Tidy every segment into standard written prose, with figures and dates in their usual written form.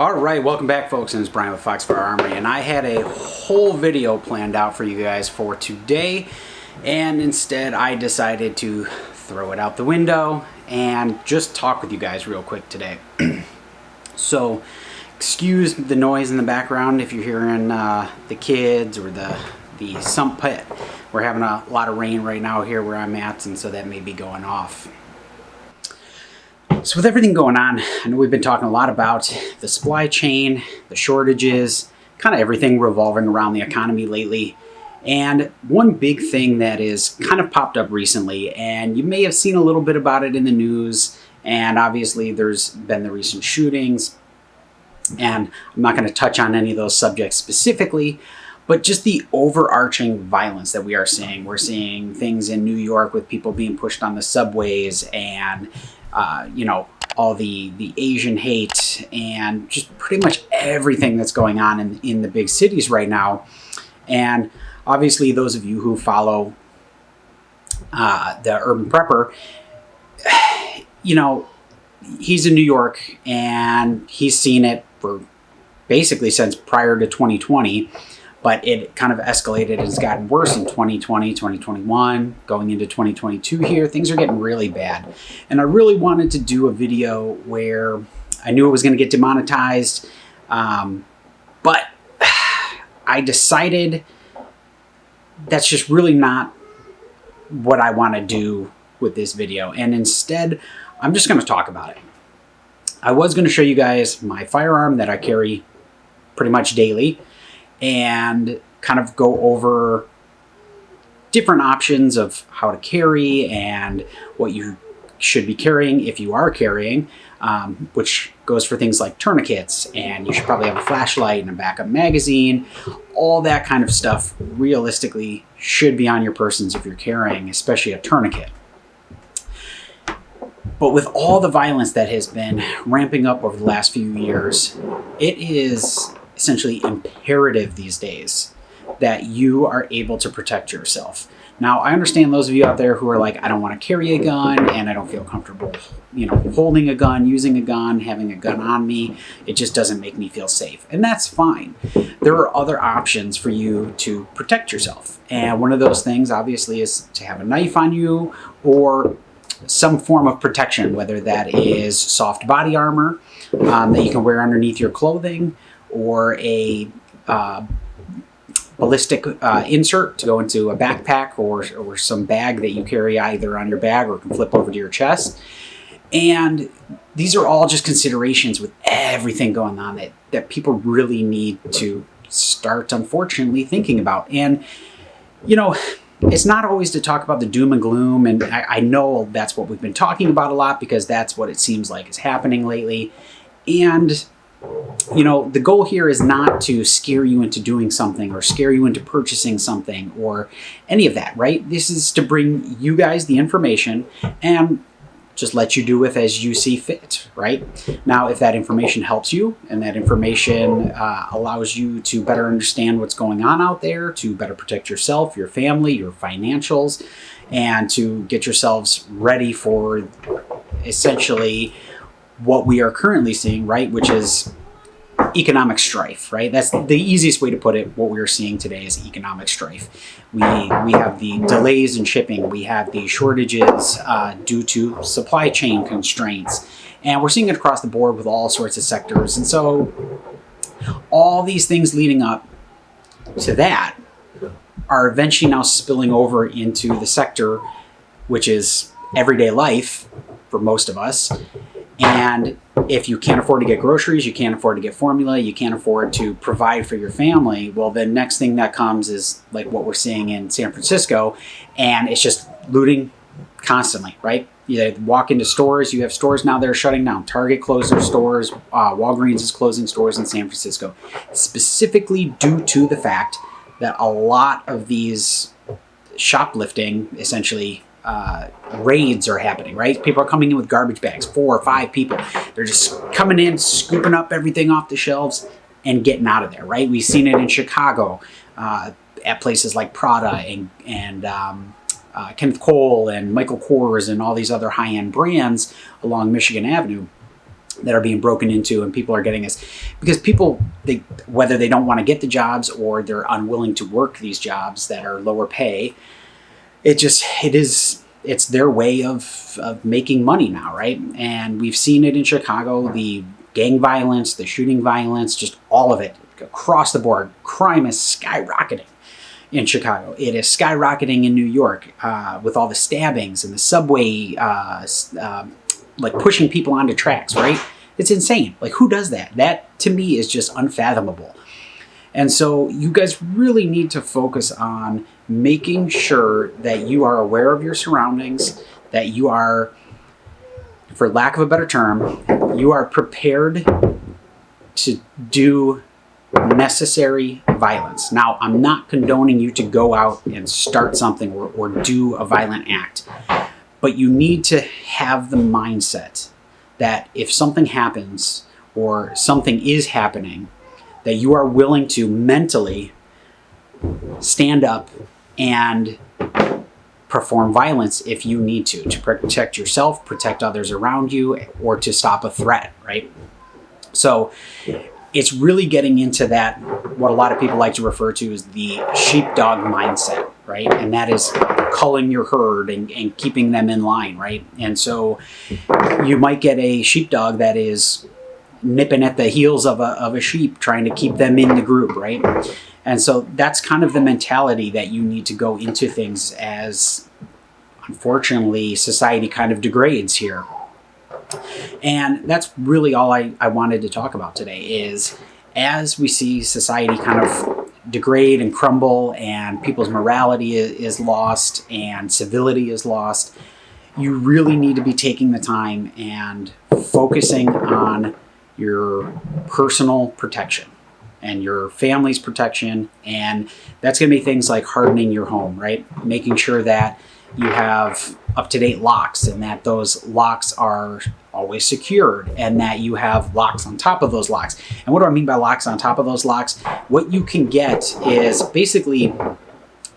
All right, welcome back, folks, and it's Brian with Foxfire Armory, and I had a whole video planned out for you guys for today, and instead I decided to throw it out the window and just talk with you guys real quick today. So, excuse the noise in the background if you're hearing the kids or the sump pit. We're having a lot of rain right now here where I'm at, and so that may be going off. So with everything going on, I know we've been talking a lot about the supply chain, the shortages, kind of everything revolving around the economy lately. And one big thing that is kind of popped up recently, and you may have seen a little bit about it in the news, and obviously there's been the recent shootings, and I'm not going to touch on any of those subjects specifically, but just the overarching violence that we are seeing. We're seeing things in New York with people being pushed on the subways and all the Asian hate and just pretty much everything that's going on in the big cities right now. And obviously those of you who follow the Urban Prepper, he's in New York and he's seen it for basically since prior to 2020. But it kind of escalated and it's gotten worse in 2020, 2021, going into 2022 here. Things are getting really bad. And I really wanted to do a video where I knew it was going to get demonetized. But I decided that's just really not what I want to do with this video. And instead, I'm just going to talk about it. I was going to show you guys my firearm that I carry pretty much daily, and kind of go over different options of how to carry and what you should be carrying if you are carrying, which goes for things like tourniquets, and you should probably have a flashlight and a backup magazine. All that kind of stuff realistically should be on your persons if you're carrying, especially a tourniquet. But with all the violence that has been ramping up over the last few years, it is essentially imperative these days that you are able to protect yourself. Now, I understand those of you out there who are like, I don't want to carry a gun and I don't feel comfortable, holding a gun, using a gun, having a gun on me. It just doesn't make me feel safe. And that's fine. There are other options for you to protect yourself. And one of those things obviously is to have a knife on you or some form of protection, whether that is soft body armor that you can wear underneath your clothing, or a ballistic insert to go into a backpack or some bag that you carry either on your bag or can flip over to your chest. And these are all just considerations with everything going on that people really need to start, unfortunately, thinking about. And, it's not always to talk about the doom and gloom, and I know that's what we've been talking about a lot because that's what it seems like is happening lately. And the goal here is not to scare you into doing something or scare you into purchasing something or any of that, right? This is to bring you guys the information and just let you do with as you see fit, right? Now, if that information helps you and that information allows you to better understand what's going on out there, to better protect yourself, your family, your financials, and to get yourselves ready for essentially what we are currently seeing, right, which is economic strife, right? That's the easiest way to put it. What we're seeing today is economic strife. We have the delays in shipping. We have the shortages due to supply chain constraints. And we're seeing it across the board with all sorts of sectors. And so all these things leading up to that are eventually now spilling over into the sector, which is everyday life for most of us. And if you can't afford to get groceries, you can't afford to get formula, you can't afford to provide for your family, well, the next thing that comes is like what we're seeing in San Francisco, and it's just looting constantly, right? You walk into stores, you have stores now that are shutting down. Target closed their stores, Walgreens is closing stores in San Francisco, specifically due to the fact that a lot of these shoplifting, essentially, raids are happening, right? People are coming in with garbage bags, 4 or 5 people. They're just coming in, scooping up everything off the shelves and getting out of there, right? We've seen it in Chicago at places like Prada and Kenneth Cole and Michael Kors and all these other high-end brands along Michigan Avenue. that are being broken into, and people are getting this because people, whether they don't want to get the jobs or they're unwilling to work these jobs that are lower pay, it's their way of making money now, right? And we've seen it in Chicago, the gang violence, the shooting violence, just all of it across the board. Crime is skyrocketing in Chicago. It is skyrocketing in New York with all the stabbings and the subway, like pushing people onto tracks, right? It's insane. Like, who does that? That, to me, is just unfathomable. And so you guys really need to focus on making sure that you are aware of your surroundings, that you are, for lack of a better term, you are prepared to do necessary violence. Now, I'm not condoning you to go out and start something or do a violent act, but you need to have the mindset that if something happens or something is happening, that you are willing to mentally stand up and perform violence if you need to protect yourself, protect others around you, or to stop a threat, right? So it's really getting into that, what a lot of people like to refer to as the sheepdog mindset, right? And that is culling your herd and keeping them in line, right? And so you might get a sheepdog that is nipping at the heels of a sheep, trying to keep them in the group, right? And so that's kind of the mentality that you need to go into things, as unfortunately society kind of degrades here. And that's really all I wanted to talk about today, is as we see society kind of degrade and crumble and people's morality is lost and civility is lost, you really need to be taking the time and focusing on your personal protection and your family's protection. And that's going to be things like hardening your home, right? Making sure that you have up-to-date locks and that those locks are always secured and that you have locks on top of those locks. And what do I mean by locks on top of those locks? What you can get is basically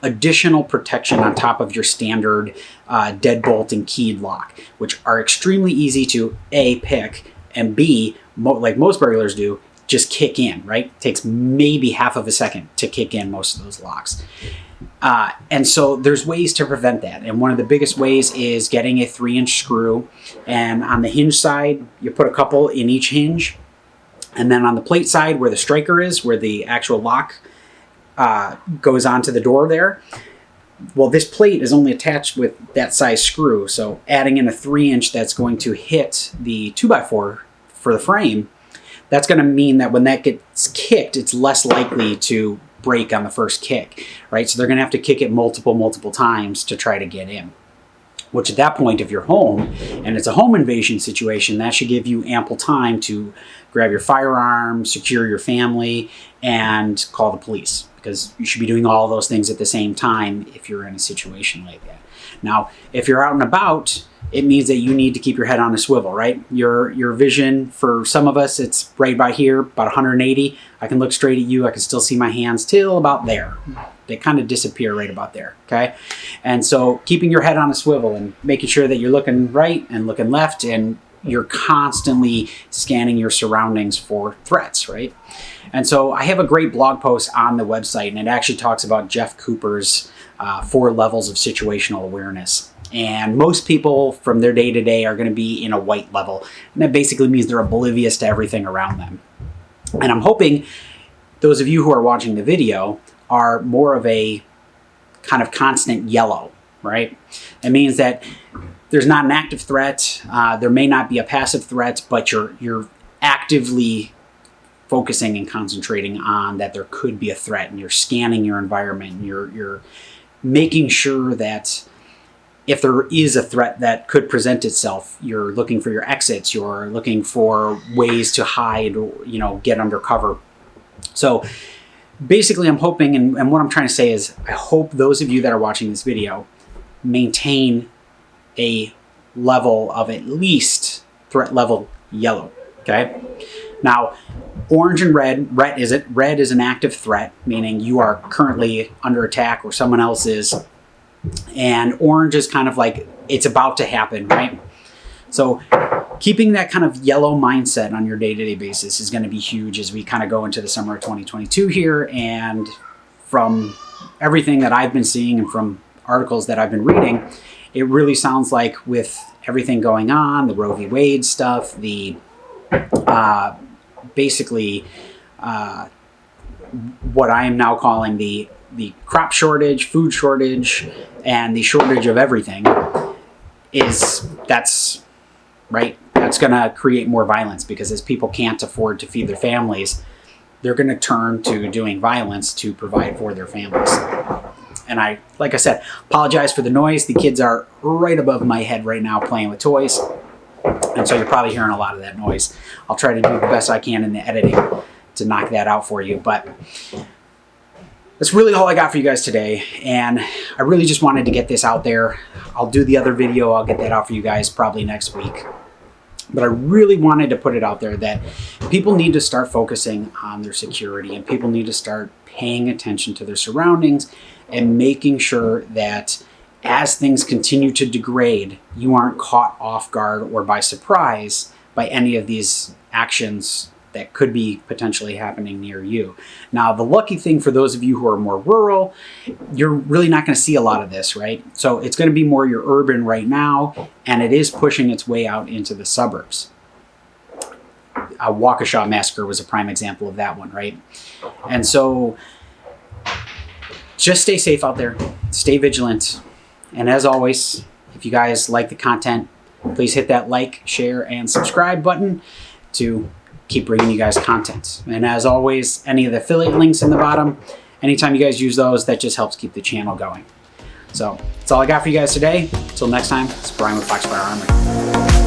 additional protection on top of your standard deadbolt and keyed lock, which are extremely easy to A, pick, and B, like most burglars do, just kick in, right? It takes maybe half of a second to kick in most of those locks. And so there's ways to prevent that. And one of the biggest ways is getting a 3-inch screw. And on the hinge side, you put a couple in each hinge. And then on the plate side, where the striker is, where the actual lock goes onto the door there, well, this plate is only attached with that size screw. So adding in a 3-inch that's going to hit the 2x4 for the frame, that's going to mean that when that gets kicked, it's less likely to break on the first kick, right? So they're going to have to kick it multiple times to try to get in. Which at that point, if you're home and it's a home invasion situation, that should give you ample time to grab your firearm, secure your family, and call the police, because you should be doing all those things at the same time if you're in a situation like that. Now, if you're out and about, it means that you need to keep your head on a swivel, right? Your vision, for some of us, it's right by here, about 180. I can look straight at you. I can still see my hands till about there. They kind of disappear right about there, okay? And so keeping your head on a swivel and making sure that you're looking right and looking left, and you're constantly scanning your surroundings for threats, right? And so I have a great blog post on the website, and it actually talks about Jeff Cooper's 4 levels of situational awareness. And most people from their day-to-day are going to be in a white level. And that basically means they're oblivious to everything around them. And I'm hoping those of you who are watching the video are more of a kind of constant yellow, right? It means that there's not an active threat. There may not be a passive threat, but you're actively focusing and concentrating on that there could be a threat, and you're scanning your environment, and you're making sure that if there is a threat that could present itself, you're looking for your exits, you're looking for ways to hide, or, get under cover. So basically, I'm hoping, and what I'm trying to say is, I hope those of you that are watching this video maintain a level of at least threat level yellow, okay? Now, orange and red is an active threat, meaning you are currently under attack or someone else is. And orange is kind of like it's about to happen, right? So keeping that kind of yellow mindset on your day-to-day basis is going to be huge as we kind of go into the summer of 2022 here. And from everything that I've been seeing and from articles that I've been reading, it really sounds like with everything going on, the Roe v. Wade stuff, the basically what I am now calling the crop shortage, food shortage, and the shortage of everything that's going to create more violence, because as people can't afford to feed their families, they're going to turn to doing violence to provide for their families. And like I said, apologize for the noise. The kids are right above my head right now playing with toys. And so you're probably hearing a lot of that noise. I'll try to do the best I can in the editing to knock that out for you. But that's really all I got for you guys today. And I really just wanted to get this out there. I'll do the other video. I'll get that out for you guys probably next week. But I really wanted to put it out there that people need to start focusing on their security, and people need to start paying attention to their surroundings and making sure that as things continue to degrade, you aren't caught off guard or by surprise by any of these actions that could be potentially happening near you. Now, the lucky thing for those of you who are more rural, you're really not going to see a lot of this, right? So it's going to be more your urban right now, and it is pushing its way out into the suburbs. A Waukesha massacre was a prime example of that one, right? And so just stay safe out there, stay vigilant. And as always, if you guys like the content, please hit that like, share, and subscribe button to keep bringing you guys content. And as always, any of the affiliate links in the bottom, anytime you guys use those, that just helps keep the channel going. So that's all I got for you guys today. Until next time, it's Brian with Foxfire Armory.